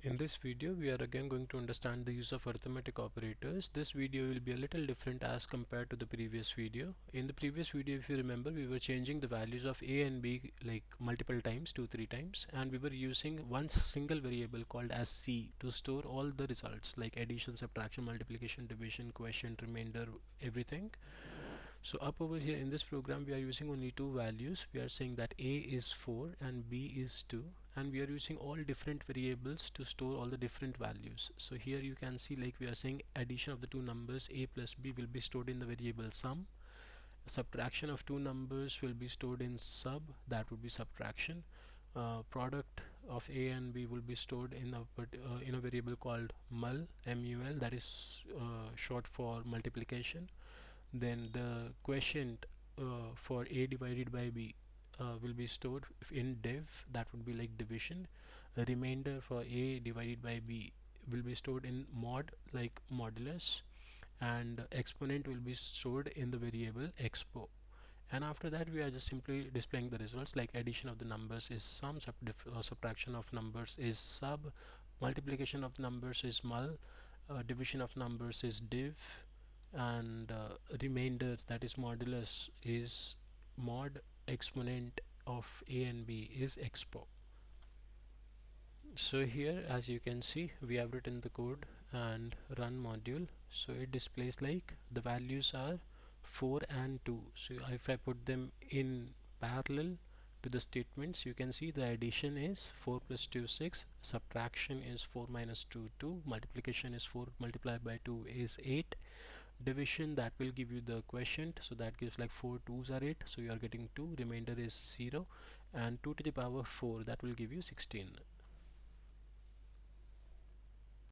In this video, we are again going to understand the use of arithmetic operators. This video will be a little different as compared to the previous video. In the previous video, if you remember, we were changing the values of a and b like multiple times, 2-3 times, and we were using one single variable called as c to store all the results like addition, subtraction, multiplication, division, quotient, remainder, everything. So up over here in this program we are using only two values. We are saying that a is 4 and b is 2, and we are using all different variables to store all the different values. So here you can see like we are saying addition of the two numbers a plus b will be stored in the variable sum. Subtraction of two numbers will be stored in sub, that would be subtraction. Product of a and b will be stored in a variable called mul, that is short for multiplication. Then the quotient for a divided by b will be stored in div, that would be like division. A remainder for a divided by b will be stored in mod, like modulus, and exponent will be stored in the variable expo. And after that we are just simply displaying the results, like addition of the numbers is sum, subtraction of numbers is sub, multiplication of numbers is mul, division of numbers is div, and remainder, that is modulus, is mod, exponent of a and b is expo. So here as you can see we have written the code and run module, so it displays like the values are 4 and 2. So if I put them in parallel to the statements, you can see the addition is 4 plus 2 6, subtraction is 4 minus 2 2, multiplication is 4 multiplied by 2 is 8, division, that will give you the quotient, so that gives like 4 2s are 8, so you are getting 2, remainder is 0, and 2 to the power 4, that will give you 16.